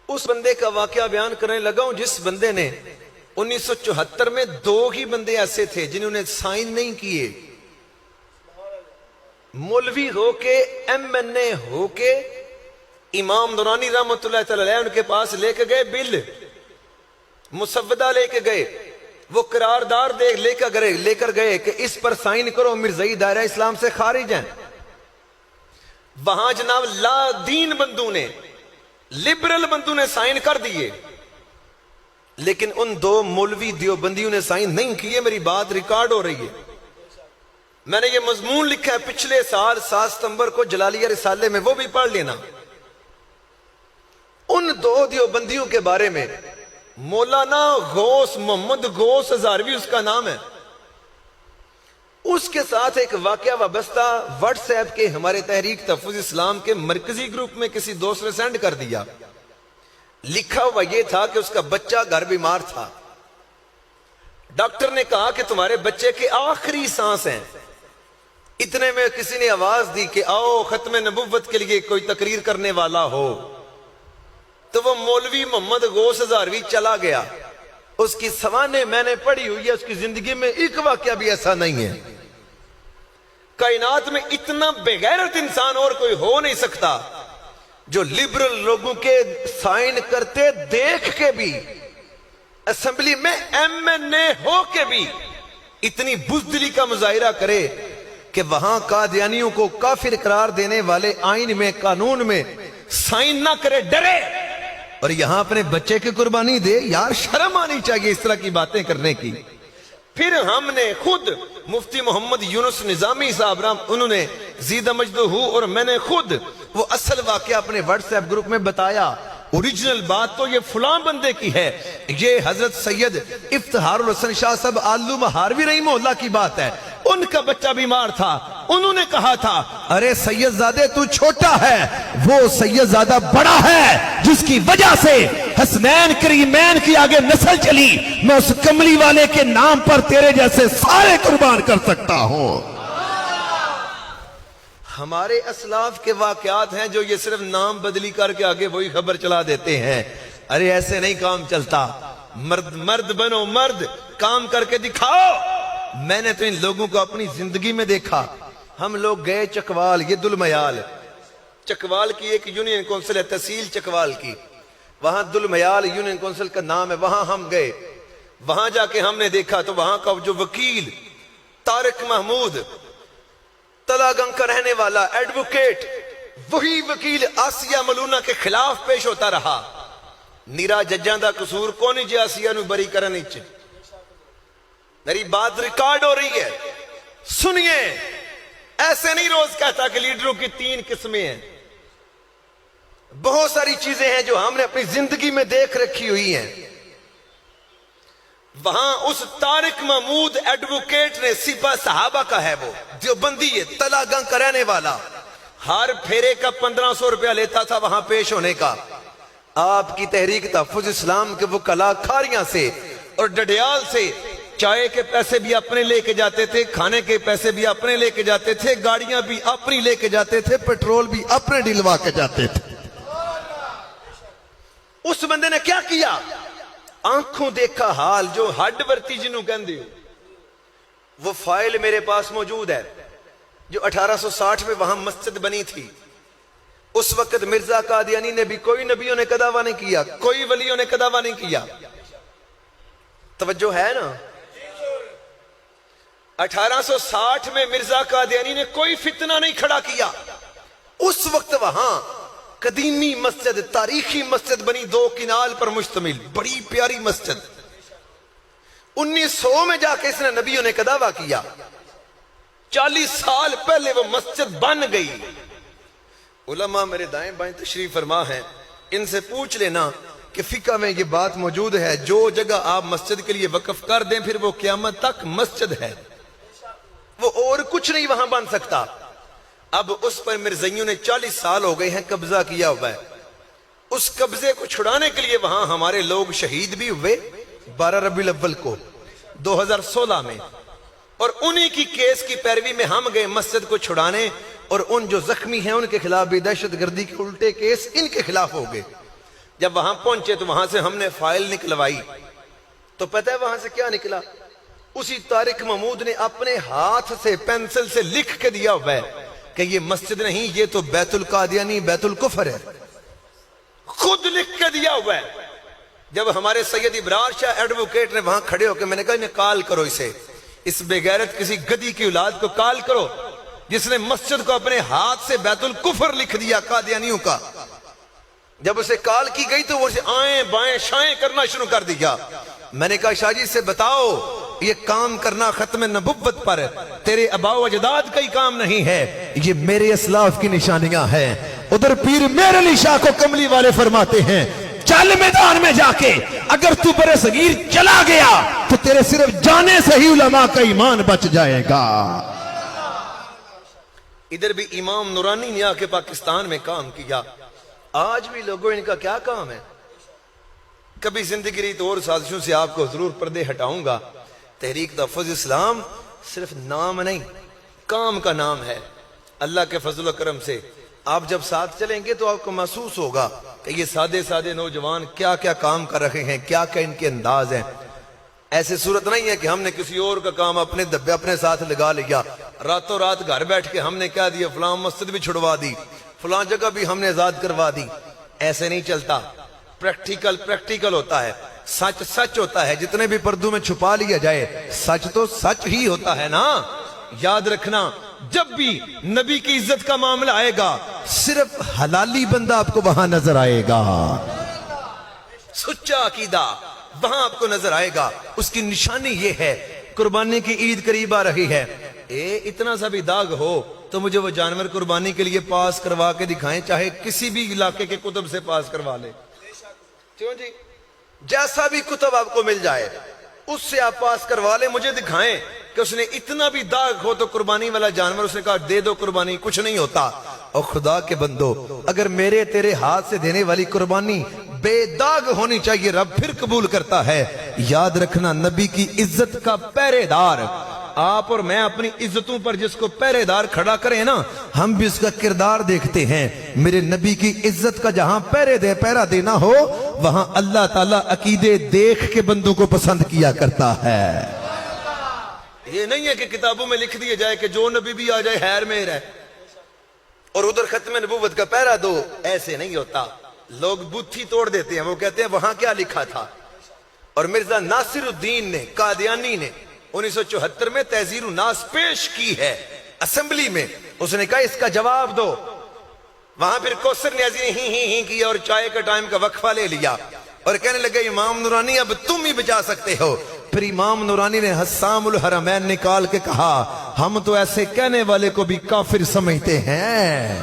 اس بندے کا واقعہ بیان کرنے لگا ہوں جس بندے نے 1974 میں 2 ہی بندے ایسے تھے جنہوں نے سائن نہیں کیے، مولوی ہو کے MNA ہو کے امام دورانی رحمت اللہ تعالی علیہ ان کے پاس لے کے گئے، بل مسودہ لے کے گئے، وہ قراردار لے کر گئے کہ اس پر سائن کرو، مرزائی دائرہ اسلام سے خارج ہیں۔ وہاں جناب لا دین بندوں نے، لبرل بندوں نے سائن کر دیے، لیکن ان 2 مولوی دیوبندیوں نے سائن نہیں کیے۔ میری بات ریکارڈ ہو رہی ہے، میں نے یہ مضمون لکھا ہے پچھلے سال 7 ستمبر کو جلالیہ رسالے میں، وہ بھی پڑھ لینا۔ ان 2 دیوبندیوں کے بارے میں مولانا غوث محمد غوث ہزاروی اس کا نام ہے، اس کے ساتھ ایک واقعہ وابستہ واٹس ایپ کے ہمارے تحریک تحفظ اسلام کے مرکزی گروپ میں کسی دوست نے سینڈ کر دیا۔ لکھا ہوا یہ تھا کہ اس کا بچہ گھر بیمار تھا، ڈاکٹر نے کہا کہ تمہارے بچے کے آخری سانس ہیں۔ اتنے میں کسی نے آواز دی کہ آؤ ختم نبوت کے لیے کوئی تقریر کرنے والا ہو، تو وہ مولوی محمد غوث ہزاروی چلا گیا۔ اس کی سوانح میں نے پڑھی ہوئی ہے، اس کی زندگی میں ایک واقعہ بھی ایسا نہیں ہے۔ کائنات میں اتنا بے غیرت انسان اور کوئی ہو نہیں سکتا جو لبرل لوگوں کے سائن کرتے دیکھ کے بھی، اسمبلی میں MNA ہو کے بھی اتنی بزدلی کا مظاہرہ کرے کہ وہاں قادیانیوں کو کافر قرار دینے والے آئین میں، قانون میں سائن نہ کرے، ڈرے، اور یہاں اپنے بچے کی قربانی دے۔ یار شرم آنی چاہیے اس طرح کی باتیں کرنے کی۔ پھر ہم نے خود مفتی محمد یونس نظامی صاحب انہوں نے زیدہ مجدہ ہو، اور میں نے خود وہ اصل واقعہ اپنے واٹس ایپ گروپ میں بتایا۔ اوریجنل بات تو یہ فلاں بندے کی ہے، یہ حضرت سید افتخار الحسن شاہ صاحب آلو مہاروی رحمہ اللہ کی بات ہے۔ ان کا بچہ بیمار تھا، انہوں نے کہا تھا ارے سید زادے تو چھوٹا ہے، وہ سید زادہ بڑا ہے جس کی وجہ سے حسنین کریمین کی آگے نسل چلی، میں اس کملی والے کے نام پر تیرے جیسے سارے قربان کر سکتا ہوں۔ ہمارے اسلاف کے واقعات ہیں جو یہ صرف نام بدلی کر کے آگے وہی خبر چلا دیتے ہیں۔ ارے ایسے نہیں کام چلتا، مرد بنو، مرد کام کر کے دکھاؤ۔ میں نے تو ان لوگوں کو اپنی زندگی میں دیکھا۔ ہم لوگ گئے چکوال، یہ دلمیال، چکوال کی ایک یونین کونسل ہے، تحصیل چکوال کی، وہاں دلمیال یونین کونسل کا نام ہے، وہاں ہم گئے۔ وہاں جا کے ہم نے دیکھا تو وہاں کا جو وکیل طارق محمود، تلاگنگ کا رہنے والا ایڈوکیٹ، وہی وکیل آسیہ ملونہ کے خلاف پیش ہوتا رہا۔ نیرا ججاں دا قصور کونی جی آسیہ نو بری کرنے چ، میری بات ریکارڈ ہو رہی ہے، سنیے۔ ایسے نہیں روز کہتا کہ لیڈروں کی 3 قسمیں ہیں، بہت ساری چیزیں ہیں جو ہم نے اپنی زندگی میں دیکھ رکھی ہوئی ہیں۔ وہاں اس طارق محمود ایڈوکیٹ نے، سپاہ صحابہ کا ہے، وہ دیوبندی ہے، تلاگنگ کا رہنے والا، ہر پھیرے کا 1500 روپیہ لیتا تھا وہاں پیش ہونے کا۔ آپ کی تحریک تحفظ اسلام کے وکلاء کھاریاں سے اور ڈڈیال سے چائے کے پیسے بھی اپنے لے کے جاتے تھے، کھانے کے پیسے بھی اپنے لے کے جاتے تھے، گاڑیاں بھی اپنی لے کے جاتے تھے، پیٹرول بھی اپنے ڈلوا کے جاتے تھے۔ اس بندے نے کیا کیا؟ آنکھوں دیکھا حال، جو ہڈ برتی جنہوں کہندے ہو، وہ فائل میرے پاس موجود ہے جو 1860 میں وہاں مسجد بنی تھی۔ اس وقت مرزا قادیانی نے بھی، کوئی نبیوں نے کداوا نہیں کیا، کوئی ولیوں نے کداوا نہیں کیا۔ توجہ ہے نا؟ 1860 میں مرزا قادیانی نے کوئی فتنہ نہیں کھڑا کیا۔ اس وقت وہاں قدیمی مسجد، تاریخی مسجد بنی، 2 کنال پر مشتمل، بڑی پیاری مسجد۔ 1900 میں جا کے اس نے نبیوں نے کداوا کیا، 40 سال پہلے وہ مسجد بن گئی۔ علماء میرے دائیں بائیں تشریف فرما ہیں، ان سے پوچھ لینا کہ فقہ میں یہ بات موجود ہے، جو جگہ آپ مسجد کے لیے وقف کر دیں پھر وہ قیامت تک مسجد ہے، وہ اور کچھ نہیں وہاں بن سکتا۔ اب اس پر مرزائیوں نے 40 سال ہو گئے ہیں قبضہ کیا ہوا ہے۔ اس قبضے کو چھڑانے کے لیے وہاں ہمارے لوگ شہید بھی ہوئے 12 ربیع الاول کو 2016 میں، اور انہی کی کیس کی پیروی میں ہم گئے مسجد کو چھڑانے، اور ان جو زخمی ہیں ان کے خلاف بھی دہشت گردی کے الٹے کیس ان کے خلاف ہو گئے۔ جب وہاں پہنچے تو وہاں سے ہم نے فائل نکلوائی تو پتہ ہے وہاں سے کیا نکلا؟ اسی طارق محمود نے اپنے ہاتھ سے پینسل سے لکھ کے دیا ہوا ہے کہ یہ مسجد نہیں، یہ تو بیت القادیانی بیت الکفر ہے، خود لکھ کے دیا ہوا ہے۔ جب ہمارے سید ابرار شاہ ایڈوکیٹ نے وہاں کھڑے ہو کے، میں نے کہا انہیں کال کرو، اسے اس بے غیرت کسی گدی کی اولاد کو کال کرو جس نے مسجد کو اپنے ہاتھ سے بیت الکفر لکھ دیا قادیانیوں کا۔ جب اسے کال کی گئی تو وہ اسے آئیں بائیں شائیں کرنا شروع کر دیا۔ میں نے کہا شاہ جی سے بتاؤ یہ کام کرنا ختم نبوت پر تیرے آباء و اجداد کا ہی کام نہیں ہے، یہ میرے اسلاف کی نشانیاں ہیں۔ ادھر پیر میرے علی شاہ کو کملی والے فرماتے ہیں چل میدان میں جا کے اگر تو برے صغیر چلا گیا تو تیرے صرف جانے سے ہی علماء کا ایمان بچ جائے گا۔ ادھر بھی امام نورانی نے آ کے پاکستان میں کام کیا۔ آج بھی لوگوں ان کا کیا کام ہے؟ کبھی زندگی ریت اور سازشوں سے آپ کو ضرور پردے ہٹاؤں گا۔ تحریک تحفظ اسلام صرف نام نہیں، کام کا نام ہے۔ اللہ کے فضل و کرم سے آپ جب ساتھ چلیں گے تو آپ کو محسوس ہوگا کہ یہ سادے سادے نوجوان کیا کیا کام کر رہے ہیں، کیا کیا ان کے انداز ہیں۔ ایسے صورت نہیں ہے کہ ہم نے کسی اور کا کام اپنے دبے اپنے ساتھ لگا لیا، راتوں رات گھر بیٹھ کے ہم نے کیا دیا فلاں مسجد بھی چھڑوا دی، فلاں جگہ بھی ہم نے آزاد کروا دی۔ ایسے نہیں چلتا، پریکٹیکل ہوتا ہے، سچ سچ ہوتا ہے۔ جتنے بھی پردوں میں چھپا لیا جائے سچ تو سچ ہی ہوتا ہے نا۔ یاد رکھنا جب بھی نبی کی عزت کا معاملہ آئے گا صرف حلالی بندہ آپ کو وہاں نظر آئے گا، سچا عقیدہ وہاں آپ کو نظر آئے گا۔ اس کی نشانی یہ ہے، قربانی کی عید قریب آ رہی ہے، اتنا سا بھی داغ ہو تو مجھے وہ جانور قربانی کے لیے پاس کروا کے دکھائیں، چاہے کسی بھی علاقے کے کتب سے پاس کروا لے، کیوں جی؟ جیسا بھی کتب آپ کو مل جائے اس سے آپ پاس کروا لیں، مجھے دکھائیں کہ اس نے اتنا بھی داغ ہو تو قربانی والا جانور اس نے کہا دے دو قربانی، کچھ نہیں ہوتا۔ اور خدا کے بندو اگر میرے تیرے ہاتھ سے دینے والی قربانی بے داغ ہونی چاہیے، رب پھر قبول کرتا ہے۔ یاد رکھنا نبی کی عزت کا پہرے دار آپ اور میں اپنی عزتوں پر جس کو پہرے دار کھڑا کریں نا، ہم بھی اس کا کردار دیکھتے ہیں۔ میرے نبی کی عزت کا جہاں پہرا دینا ہو وہاں اللہ تعالیٰ عقیدے دیکھ کے بندوں کو پسند کیا کرتا ہے۔ یہ نہیں ہے کہ کتابوں میں لکھ دیا جائے کہ جو نبی بھی آ جائے خیر مہر ہے اور ادھر ختم نبوت کا پہرا دو، ایسے نہیں ہوتا۔ لوگ بتھی توڑ دیتے ہیں، وہ کہتے ہیں وہاں کیا لکھا تھا۔ اور مرزا ناصر الدین نے قادیانی نے 1974 میں تحذیر الناس پیش کی ہے اسمبلی میں، اس نے کہا اس کا جواب دو۔ وہاں پھر کوثر نیازی نے ہی کیا اور چائے کا ٹائم کا وقفہ لے لیا اور کہنے لگے امام نورانی اب تم ہی بچا سکتے ہو۔ پھر امام نورانی نے حسام الحرمین نکال کے کہا ہم تو ایسے کہنے والے کو بھی کافر سمجھتے ہیں۔